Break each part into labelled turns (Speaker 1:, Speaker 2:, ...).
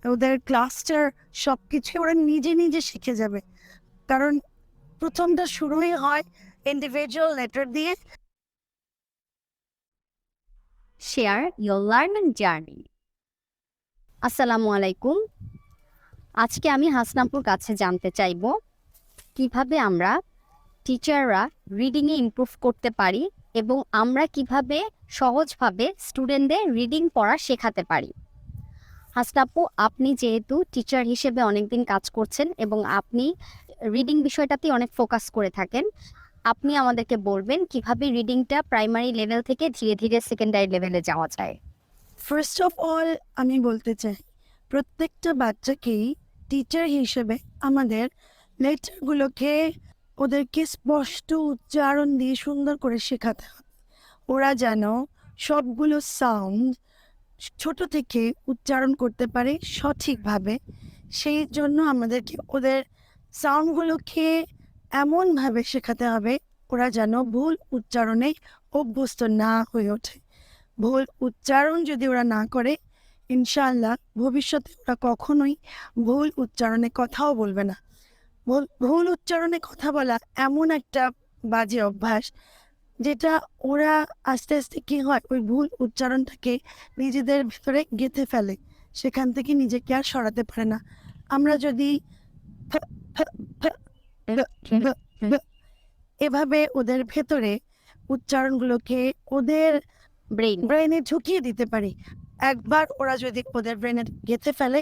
Speaker 1: ওদের ক্লাস্টার সবকিছু ওরা নিজে নিজে শিখে যাবে, কারণ প্রথমটা শুরুই হয় ইন্ডিভিজুয়াল লেটার দিয়ে।
Speaker 2: Share your learning journey. আসসালামু আলাইকুম। আজকে আমি হাসনাপুর কাছে জানতে চাইব কিভাবে আমরা টিচাররা রিডিংয়ে ইমপ্রুভ করতে পারি এবং আমরা কিভাবে সহজভাবে স্টুডেন্টদের রিডিং পড়া শেখাতে পারি। হাসনাপু, আপনি যেহেতু টিচার হিসেবে অনেকদিন কাজ করছেন এবং আপনি রিডিং বিষয়টাতে অনেক ফোকাস করে থাকেন, আপনি আমাদেরকে বলবেন কিভাবে রিডিংটা প্রাইমারি লেভেল থেকে ধীরে ধীরে সেকেন্ডারি লেভেলে যাওয়া যায়।
Speaker 1: ফার্স্ট অফ অল আমি বলতে চাই, প্রত্যেকটা বাচ্চাকেই টিচার হিসেবে আমাদের লেটারগুলোকে ওদেরকে স্পষ্ট উচ্চারণ দিয়ে সুন্দর করে শেখাতে হবে। ওরা যেন সবগুলো সাউন্ড ছোট থেকে উচ্চারণ করতে পারে সঠিকভাবে, সেই জন্য আমাদেরকে ওদের সাউন্ডগুলোকে এমনভাবে শেখাতে হবে ওরা যেন ভুল উচ্চারণে অভ্যস্ত না হয়ে ওঠে। ভুল উচ্চারণ যদি ওরা না করে, ইনশাআল্লাহ ভবিষ্যতে ওরা কখনোই ভুল উচ্চারণে কথাও বলবে না। ভুল উচ্চারণে কথা বলা এমন একটা বাজে অভ্যাস, যেটা ওরা আস্তে আস্তে কি হয়, ওই ভুল উচ্চারণটাকে নিজেদের ভেতরে গেঁথে ফেলে, সেখান থেকে নিজেকে আর সরাতে পারে না। আমরা যদি এভাবে ওদের ভেতরে উচ্চারণগুলোকে ওদের ব্রেনে ঢুকিয়ে দিতে পারি, একবার ওরা যদি ওদের ব্রেনে গেঁথে ফেলে,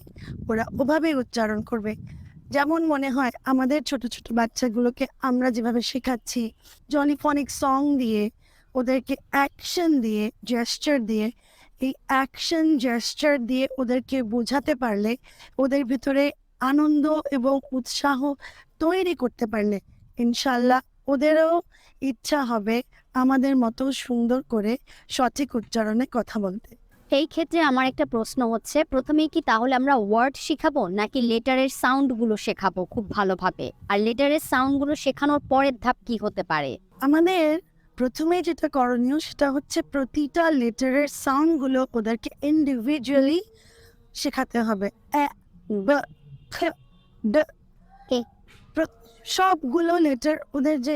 Speaker 1: ওরা ওভাবেই উচ্চারণ করবে। যেমন মনে হয় আমাদের ছোট ছোট বাচ্চাগুলোকে আমরা যেভাবে শেখাচ্ছি, জলিফনিক সং দিয়ে, ওদেরকে অ্যাকশন দিয়ে, জেস্টার দিয়ে, এই অ্যাকশন জেস্টার দিয়ে ওদেরকে বোঝাতে পারলে, ওদের ভিতরে আনন্দ এবং উৎসাহ তৈরি করতে পারলে, ইনশাল্লাহ ওদেরও ইচ্ছা হবে আমাদের মতো সুন্দর করে সঠিক উচ্চারণে কথা বলতে।
Speaker 2: এই ক্ষেত্রে আমার একটা প্রশ্ন হচ্ছে, প্রথমেই কি তাহলে আমরা ওয়ার্ড শেখাবো নাকি লেটারের সাউন্ডগুলো শেখাবো খুব ভালোভাবে? আর লেটারের সাউন্ডগুলো শেখানোর পরের ধাপ কি হতে পারে?
Speaker 1: আমাদের প্রথমে যেটা করণীয় সেটা হচ্ছে প্রতিটা লেটারের সাউন্ডগুলো ওদেরকে ইন্ডিভিজুয়ালি শেখাতে হবে। সবগুলো লেটার ওদের যে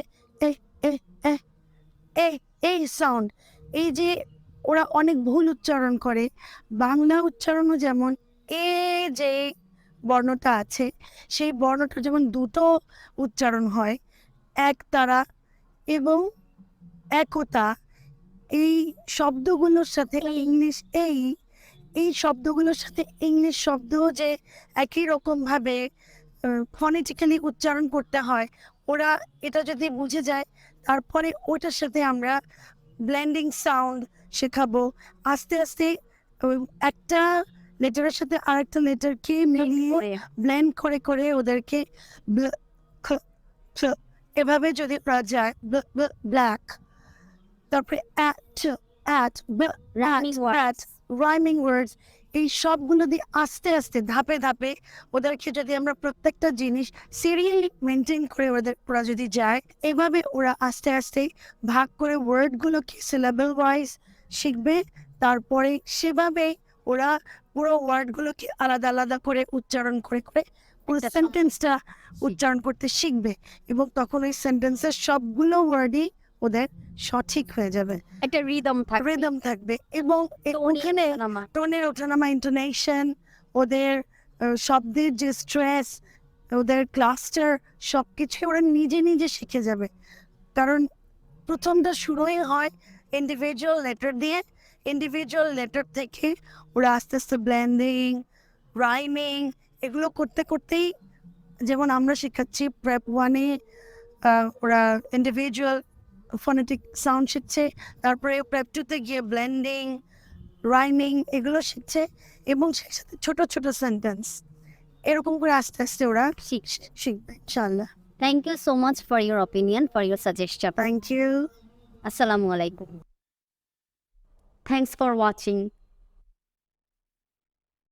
Speaker 1: এই সাউন্ড, এই যে ওরা অনেক ভুল উচ্চারণ করে, বাংলা উচ্চারণও যেমন এ যে বর্ণটা আছে, সেই বর্ণটা যেমন দুটো উচ্চারণ হয়, একতারা এবং একতা, এই শব্দগুলোর সাথে ইংলিশ এই শব্দগুলোর সাথে ইংলিশ শব্দও যে একই রকমভাবে ফনেটিক্যালি উচ্চারণ করতে হয়, ওরা এটা যদি বুঝে যায়, তারপরে ওটার সাথে আমরা ব্লেন্ডিং সাউন্ড শেখাবো। আস্তে আস্তে একটা লেটারের সাথে আরেকটা লেটারকে মিলিয়ে ব্লেন্ড করে করে ওদেরকে এভাবে যদি করা যায়, ব্ল্যাক, তারপরে রাইমিং ওয়ার্ডস, এই সবগুলো দিয়ে আস্তে আস্তে ধাপে ধাপে ওদেরকে যদি আমরা প্রত্যেকটা জিনিস সিরিয়ালি মেনটেন করে ওরা যদি যায়, এভাবে ওরা আস্তে আস্তে ভাগ করে ওয়ার্ডগুলোকে সিলেবল ওয়াইজ শিখবে। তারপরে সেভাবে ওরা পুরো ওয়ার্ডগুলোকে আলাদা আলাদা করে উচ্চারণ করে করে পুরো সেন্টেন্সটা উচ্চারণ করতে শিখবে, এবং তখন ওই সেন্টেন্সের সবগুলো ওয়ার্ডই ওদের সঠিক হয়ে যাবে,
Speaker 2: একটা রিদম
Speaker 1: থাকবে। এবং ওখানে টোনের ওঠানামা, ইন্টোনেশন, ওদের শব্দের যে স্ট্রেস, ওদের ক্লাস্টার, সবকিছু ওরা নিজে নিজে শিখে যাবে, কারণ প্রথমটা শুরুই হয় ইন্ডিভিজুয়াল লেটার দিয়ে। ইন্ডিভিজুয়াল লেটার থেকে ওরা আস্তে আস্তে ব্লেন্ডিং, রাইমিং, এগুলো করতে করতেই, যেমন আমরা শেখাচ্ছি প্রেপ ওয়ানে ওরা ইন্ডিভিজুয়াল ফনেটিক সাউন্ড শিখছে, তারপরে প্রেপ টুতে গিয়ে ব্লেন্ডিং, রাইমিং এগুলো শিখছে, এবং সেই সাথে ছোট ছোট সেন্টেন্স, এরকম করে আস্তে আস্তে ওরা শিখবে ইনশাআল্লাহ।
Speaker 2: Thank you so much for your opinion, for your suggestion.
Speaker 1: Thank you.
Speaker 2: Assalamu alaikum. Thanks for watching.